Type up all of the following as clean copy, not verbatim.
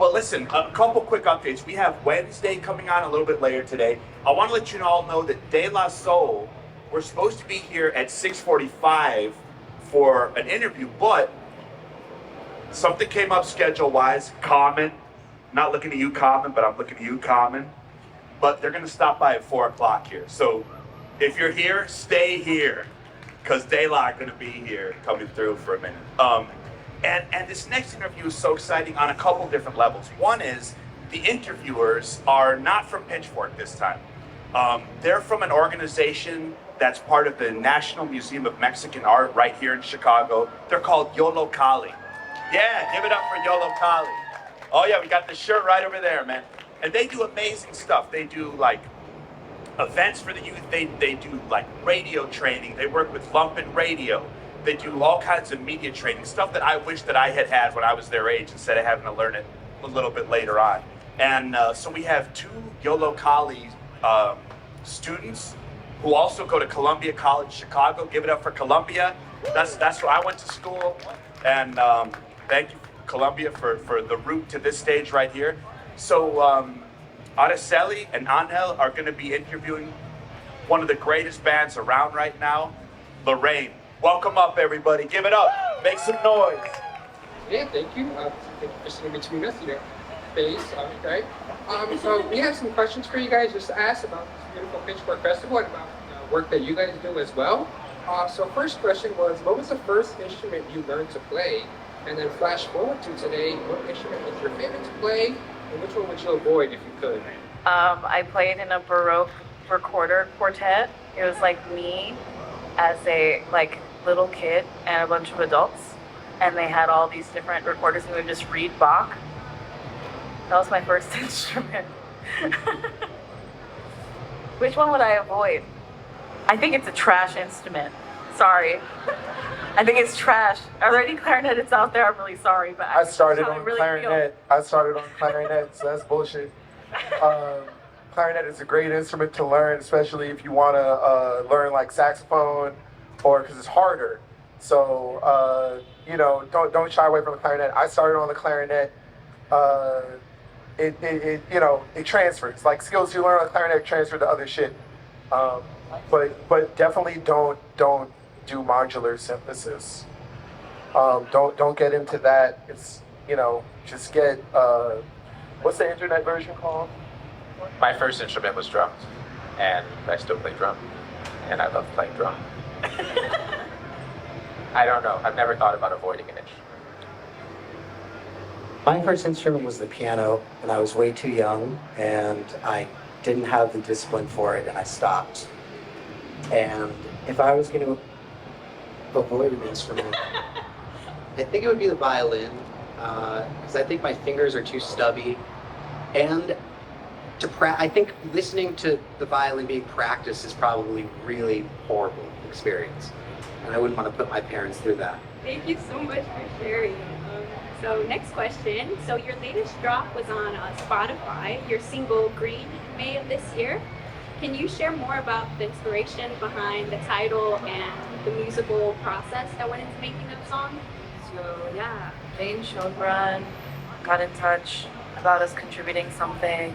Well, listen, a couple quick updates. We have Wednesday coming on a little bit later today. I want to let you all know that De La Soul, we're supposed to be here at 6:45 for an interview, but something came up schedule-wise. Common, not looking at you, Common, but I'm looking at you, Common. But they're going to stop by at 4 o'clock here. So if you're here, stay here, because De La are going to be here coming through for a minute. And this next interview is so exciting on a couple different levels. One is the interviewers are not from Pitchfork this time. They're from an organization that's part of the National Museum of Mexican Art right here in Chicago. They're called Yollocalli. Yeah, give it up for Yollocalli. Oh yeah, we got the shirt right over there, man. And they do amazing stuff. They do like events for the youth. They do like radio training. They work with Lumpen Radio. They do all kinds of media training, stuff that I wish that I had when I was their age instead of having to learn it a little bit later on. And so we have two Yollocalli students who also go to Columbia College Chicago. Give it up for Columbia. That's where I went to school. And thank you, Columbia, for the route to this stage right here. So Araceli and Angel are going to be interviewing one of the greatest bands around right now, Lorraine. Welcome up, everybody. Give it up. Make some noise. Yeah, thank you. Thank you for sitting between us, your face. Okay. So we have some questions for you guys just to ask about this beautiful Pitchfork Festival and about the work that you guys do as well. So first question was, what was the first instrument you learned to play? And then flash forward to today, what instrument was your favorite to play, and which one would you avoid if you could? I played in a Baroque recorder quartet. It was like me as a little kid and a bunch of adults, and they had all these different recorders and we would just read Bach. That was my first instrument. Which one would I avoid? I think it's a trash instrument. Sorry. I think it's trash. Are there any clarinetists out there? I'm really sorry, but I started on really clarinet. So that's bullshit. Clarinet is a great instrument to learn, especially if you want to learn like saxophone, or because it's harder. So don't shy away from the clarinet. I started on the clarinet. It transfers. Like skills you learn on the clarinet transfer to other shit. But definitely don't do modular synthesis. Don't get into that. It's just get what's the internet version called? My first instrument was drums, and I still play drum, and I love playing drum. I don't know. I've never thought about avoiding an instrument. My first instrument was the piano, and I was way too young, and I didn't have the discipline for it, and I stopped. And if I was going to avoid an instrument, I think it would be the violin, because I think my fingers are too stubby, and I think listening to the violin being practiced is probably really horrible experience, and I wouldn't want to put my parents through that. Thank you so much for sharing. So next question. So your latest drop was on Spotify, your single Green, May of this year. Can you share more about the inspiration behind the title and the musical process that went into making the song? So yeah, Jane Schoenbrunn got in touch about us contributing something,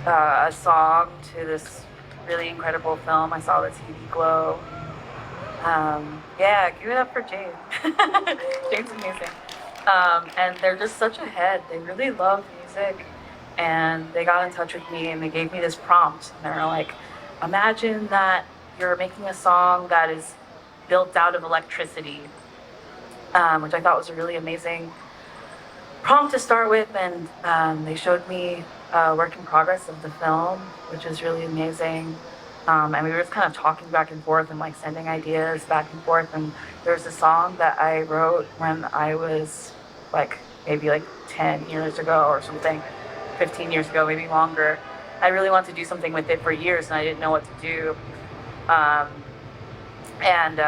a song to this really incredible film. I saw the TV glow. Yeah, give it up for Jane. Jane's amazing. And they're just such a head. They really love music, and they got in touch with me and they gave me this prompt. And they were like, imagine that you're making a song that is built out of electricity, which I thought was a really amazing prompt to start with. And they showed me a work in progress of the film, which is really amazing. And we were just kind of talking back and forth and like sending ideas back and forth. And there's a song that I wrote when I was maybe 10 years ago or something, 15 years ago, maybe longer. I really wanted to do something with it for years and I didn't know what to do. And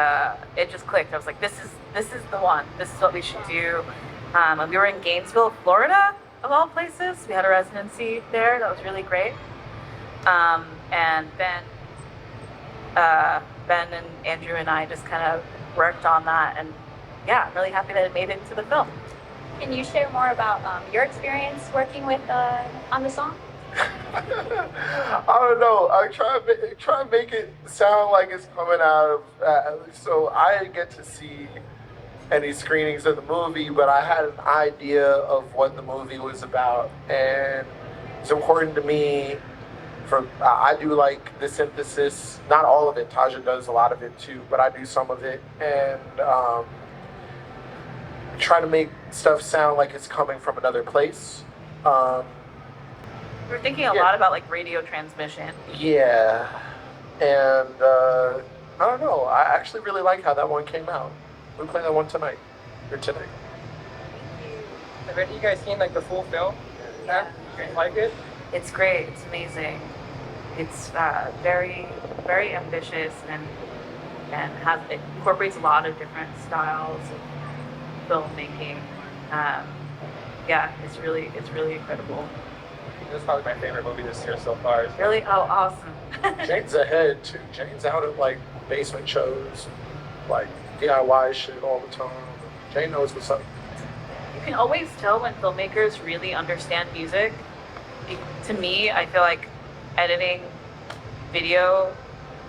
it just clicked. I was like, this is the one. This is what we should do. And we were in Gainesville, Florida, of all places. We had a residency there. That was really great. And Ben and Andrew and I just kind of worked on that, and yeah, I'm really happy that it made it into the film. Can you share more about your experience working with on the song? I don't know. I try and make it sound like it's coming out of. So I didn't get to see any screenings of the movie, but I had an idea of what the movie was about, and it's important to me. I do like the synthesis, not all of it. Taja does a lot of it too, but I do some of it, and try to make stuff sound like it's coming from another place. We're thinking a lot about like radio transmission. Yeah, and I don't know. I actually really like how that one came out. We're playing that one tonight, or today. Have any of you guys seen like the full film? Yeah. You guys like it? It's great. It's amazing. It's very, very ambitious and it incorporates a lot of different styles of filmmaking. Yeah, it's really incredible. This is probably my favorite movie this year so far. Really? Oh, awesome. Jane's ahead too. Jane's out at like basement shows, like DIY shit all the time. Jane knows what's up. You can always tell when filmmakers really understand music. To me, I feel like editing video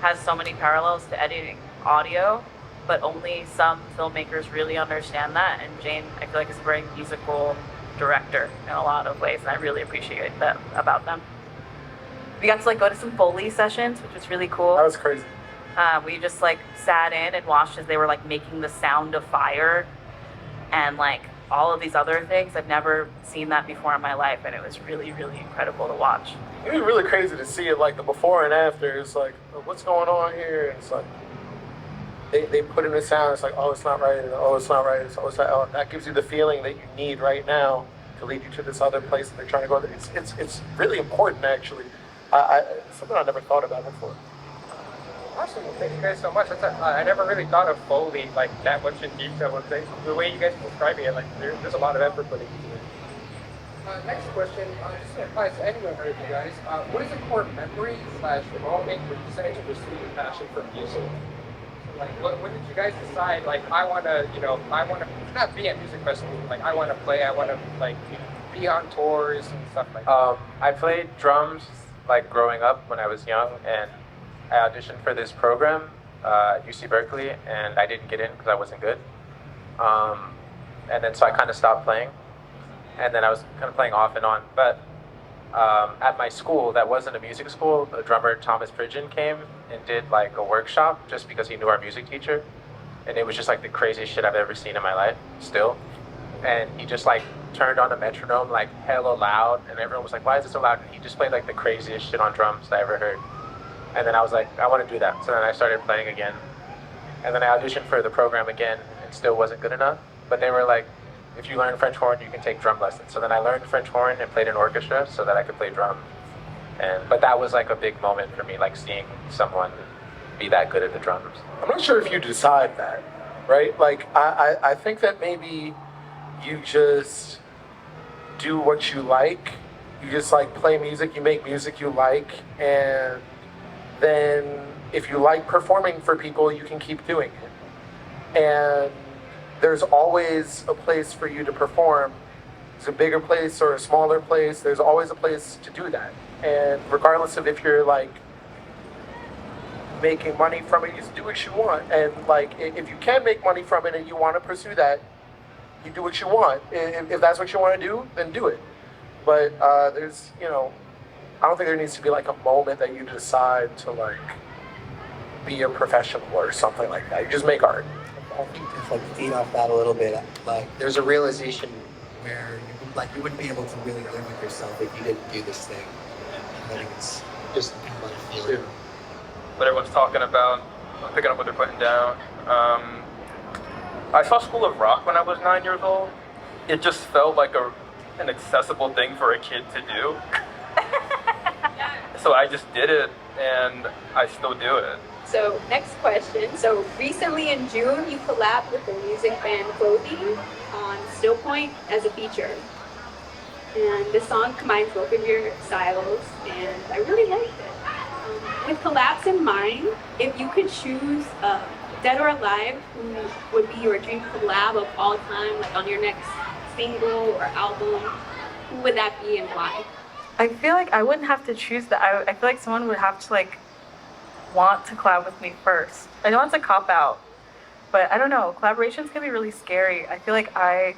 has so many parallels to editing audio, but only some filmmakers really understand that. And Jane, I feel like, is a very musical director in a lot of ways, and I really appreciate that about them. We got to like go to some Foley sessions, which was really cool. That was crazy. We just like sat in and watched as they were like making the sound of fire and like all of these other things. I've never seen that before in my life, and it was really, really incredible to watch. It was really crazy to see it, like the before and after. It's like, what's going on here? And it's like they put in the sound. It's like, oh, it's not right. Oh, it's not right. It's like, oh, that gives you the feeling that you need right now to lead you to this other place that they're trying to go. It's really important, actually. Something I never thought about before. Awesome. Well, thank you guys so much. I never really thought of Foley like that much in detail. The way you guys are describing it, like there's a lot of effort put into it. Next question, this applies to anyone of you guys. What is a core memory / moment where you decided to pursue your passion for music? Like, when did you guys decide, like, I want to not be at music festivals, but, like, I want to play, I want to, like, be on tours and stuff like that? I played drums, like, growing up when I was young, and I auditioned for this program at UC Berkeley, and I didn't get in because I wasn't good. And then so I kind of stopped playing, and then I was kind of playing off and on. But at my school, that wasn't a music school, the drummer Thomas Pridgeon came and did like a workshop just because he knew our music teacher. And it was just like the craziest shit I've ever seen in my life, still. And he just like turned on a metronome like hella loud, and everyone was like, why is it so loud? And he just played like the craziest shit on drums I ever heard. And then I was like, I want to do that. So then I started playing again. And then I auditioned for the program again, and still wasn't good enough. But they were like, if you learn French horn, you can take drum lessons. So then I learned French horn and played in orchestra so that I could play drum. But that was like a big moment for me, like seeing someone be that good at the drums. I'm not sure if you decide that, right? Like, I think that maybe you just do what you like. You just like play music, you make music you like, and then if you like performing for people, you can keep doing it. And there's always a place for you to perform. It's a bigger place or a smaller place. There's always a place to do that. And regardless of if you're like making money from it, you just do what you want. And like, if you can make money from it and you want to pursue that, you do what you want. If that's what you want to do, then do it. But there's, I don't think there needs to be like a moment that you decide to like be a professional or something like that. You just make art. I think to like feed off that a little bit, like there's a realization where you wouldn't be able to really live with yourself if you didn't do this thing. I think it's just kind of like a feeling. What everyone's talking about, picking up what they're putting down. I saw School of Rock when I was 9 years old. It just felt like an accessible thing for a kid to do. So I just did it, and I still do it. So next question. So recently in June, you collabed with the music band Clothing on Still Point as a feature. And the song combines both of your styles, and I really liked it. With collabs in mind, if you could choose dead or alive, who would be your dream collab of all time, like on your next single or album, who would that be and why? I feel like I wouldn't have to choose that. I feel like someone would have to like want to collab with me first. I know it's a cop out, but I don't know. Collaborations can be really scary. I feel like I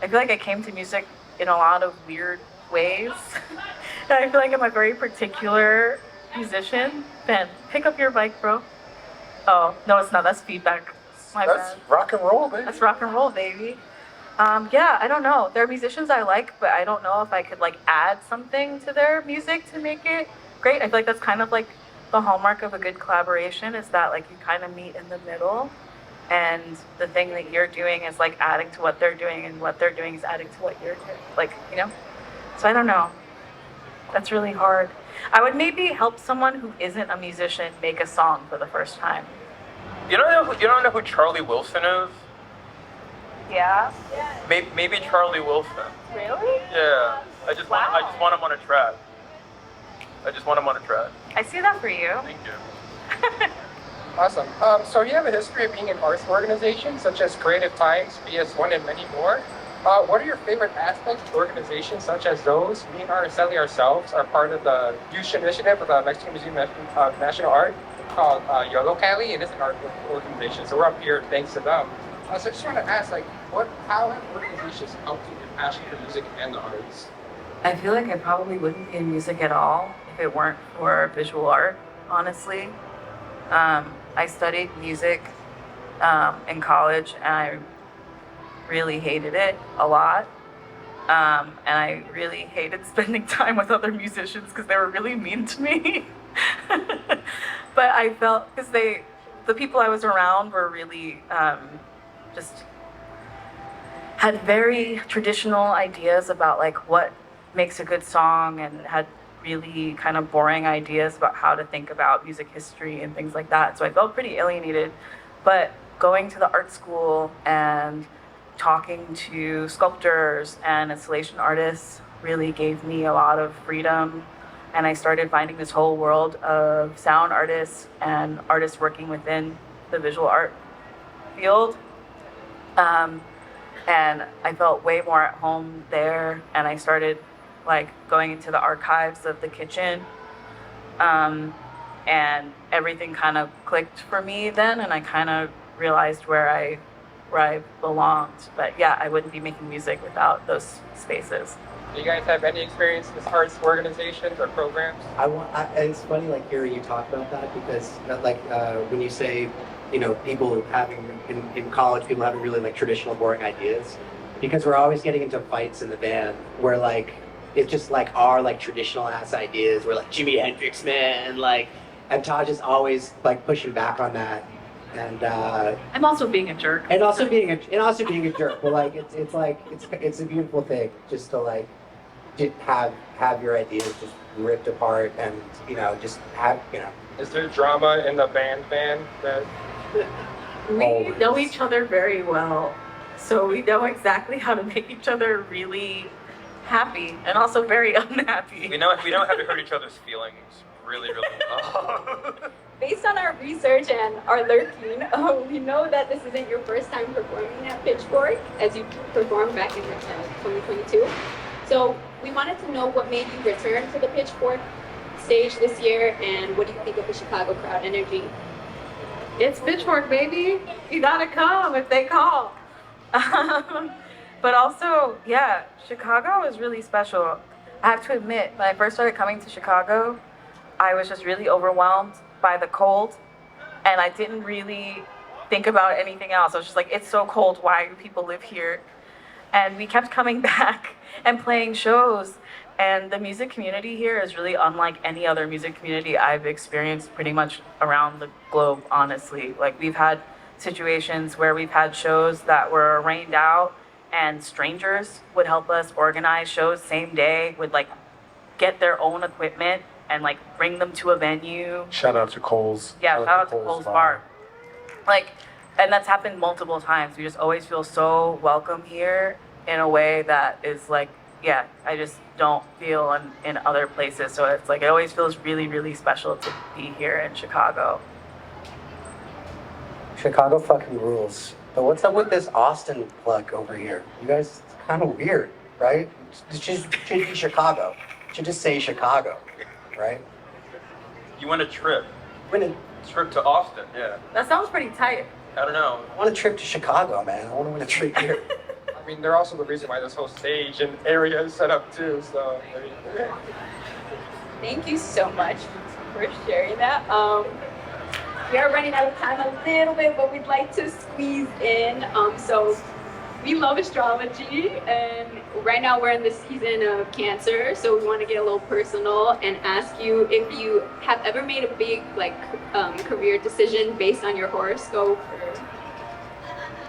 feel like I came to music in a lot of weird ways. And I feel like I'm a very particular musician. Ben, pick up your mic, bro. Oh, no, it's not. That's feedback. My That's bad. rock and roll, baby. That's rock and roll, baby. Yeah, I don't know. There are musicians I like, but I don't know if I could like add something to their music to make it great. I feel like that's kind of like the hallmark of a good collaboration is that like you kind of meet in the middle, and the thing that you're doing is like adding to what they're doing, and what they're doing is adding to what you're doing. Like, you know? So I don't know. That's really hard. I would maybe help someone who isn't a musician make a song for the first time. You don't know who Charlie Wilson is? Yeah? Maybe Charlie Wilson. Really? Yeah. I just want him on a track. I see that for you. Thank you. Awesome. So you have a history of being in arts organizations such as Creative Times, BS1, and many more. What are your favorite aspects of organizations such as those? Me and Araceli ourselves are part of the youth initiative of the Mexican Museum of National Art called Yollocalli. It is an art organization, so we're up here thanks to them. So I just want to ask, like, how have organizations helped you your passion for music and the arts? I feel like I probably wouldn't be in music at all if it weren't for visual art, honestly. I studied music in college, and I really hated it a lot. And I really hated spending time with other musicians because they were really mean to me. But I felt, because the people I was around were really just had very traditional ideas about like what makes a good song, and had really kind of boring ideas about how to think about music history and things like that. So I felt pretty alienated. But going to the art school and talking to sculptors and installation artists really gave me a lot of freedom. And I started finding this whole world of sound artists and artists working within the visual art field. And I felt way more at home there. And I started like going into the archives of the kitchen. And everything kind of clicked for me then. And I kind of realized where I belonged. But yeah, I wouldn't be making music without those spaces. Do you guys have any experience with arts organizations or programs? It's funny, like, hearing you talk about that, because like when you say, you know, people having in college, people having really like traditional boring ideas, because we're always getting into fights in the band where like it's just like our like traditional ass ideas. We're like Jimi Hendrix, man, like, and Taj is always like pushing back on that. And I'm also being a jerk. And also being a jerk. But like it's a beautiful thing just to like just have your ideas just ripped apart, and you know, just have, you know. Is there drama in the band that We know each other very well, so we know exactly how to make each other really happy and also very unhappy. We know how to hurt each other's feelings really, really well. Based on our research and our lurking, we know that this isn't your first time performing at Pitchfork, as you performed back in 2022. So we wanted to know what made you return to the Pitchfork stage this year, and what do you think of the Chicago crowd energy? It's Pitchfork, baby. You gotta come if they call. But also, yeah, Chicago is really special. I have to admit, when I first started coming to Chicago, I was just really overwhelmed by the cold, and I didn't really think about anything else. I was just like, it's so cold, why do people live here? And we kept coming back and playing shows, and the music community here is really unlike any other music community I've experienced pretty much around the globe, honestly. Like, we've had situations where we've had shows that were rained out, and strangers would help us organize shows same day, would like get their own equipment and like bring them to a venue. Shout out to Cole's. Yeah, shout out to Cole's Bar. Like, and that's happened multiple times. We just always feel so welcome here in a way that is like, yeah, I just don't feel in other places. So it's like, it always feels really, really special to be here in Chicago. Chicago fucking rules. But what's up with this Austin plug over here? You guys, it's kind of weird, right? It should be Chicago. It should just say Chicago, right? You want a trip? When it, Trip to Austin, yeah. That sounds pretty tight. I don't know. I want a trip to Chicago, man. I want to win a trip here. I mean, they're also the reason why this whole stage and area is set up too. So, I mean, Thank you so much for sharing that. We are running out of time a little bit, but we'd like to squeeze in. So we love astrology, and right now we're in the season of Cancer. So we want to get a little personal and ask you if you have ever made a big career decision based on your horoscope.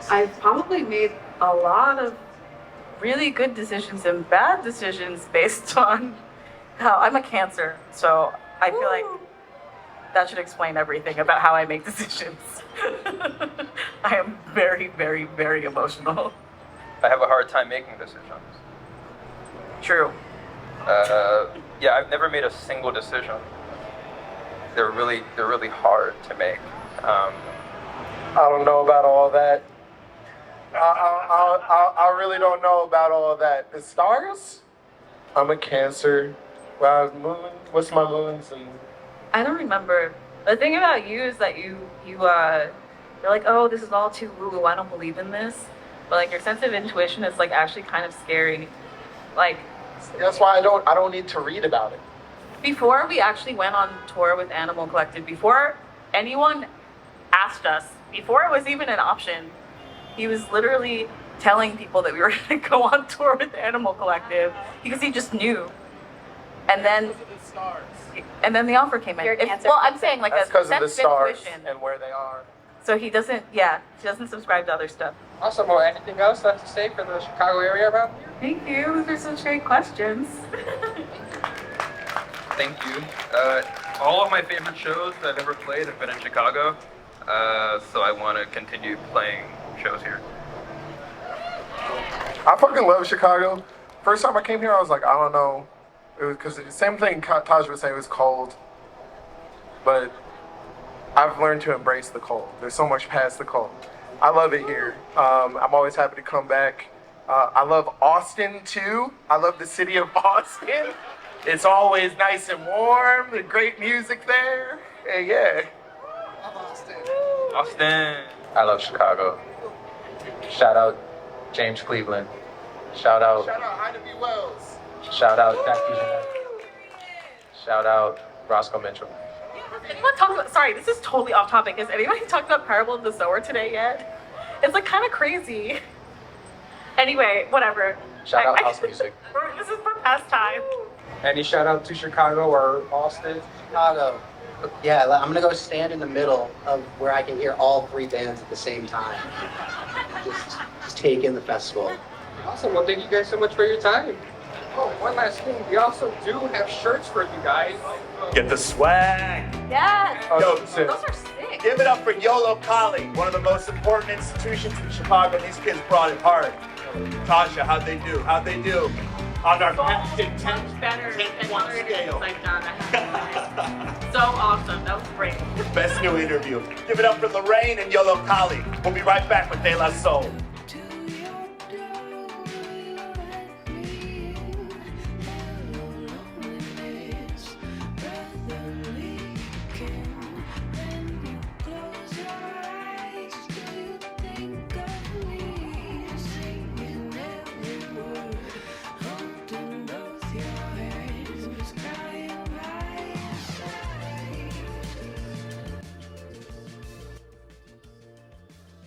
I've probably made a lot of really good decisions and bad decisions based on how I'm a Cancer, so I feel like that should explain everything about how I make decisions. I am very, very, very emotional. I have a hard time making decisions. True. Yeah, I've never made a single decision. They're really hard to make. I don't know about all that. I really don't know about all that. The stars? I'm a Cancer. Well, moon. What's my moons? And I don't remember. The thing about you is that you're like, oh, this is all too woo-woo, I don't believe in this. But like your sense of intuition is like actually kind of scary. Like that's why I don't need to read about it. before we actually went on tour with Animal Collective, before anyone asked us, before it was even an option, he was literally telling people that we were going to go on tour with Animal Collective because he just knew. And then the offer came in. You're a Cancer. Well, I'm saying like That's a because of sense the stars intuition. and where they are. So he doesn't subscribe to other stuff. awesome. Well, anything else left to say for the Chicago area about you? Thank you. Those are such great questions. Thank you. All of my favorite shows I've ever played have been in Chicago, so I want to continue playing shows here. I fucking love Chicago. First time I came here, I was like, I don't know. It was because the same thing Taj was saying, it was cold. But I've learned to embrace the cold. There's so much past the cold. I love it here. I'm always happy to come back. I love Austin too. I love the city of Austin. It's always nice and warm. The great music there. And yeah. Austin. I love Chicago. Shout out James Cleveland. Shout out Ida B. Wells. Shout out Jackie Jeanette. Shout out Roscoe Mitchell. Has anyone talked about, sorry, this is totally off topic. Has anybody talked about Parable of the Sower today yet? It's like kind of crazy. Anyway, whatever. Shout out house music. This is for pastime. Any shout out to Chicago or Austin? Chicago. Yeah, I'm gonna go stand in the middle of where I can hear all three bands at the same time. Just take in the festival. Awesome. Well, thank you guys so much for your time. Oh, one last thing. We also do have shirts for you guys. Get the swag. Yes. Yo, Those are sick. give it up for Yollocalli, one of the most important institutions in Chicago. These kids brought it hard. Tasha, how'd they do? How'd they do? On our So much better than 10-point other interviews scale. I've done. I have to say. So awesome. That was great. Best new interview. Give it up for Lorraine and Yollocalli. We'll be right back with De La Soul.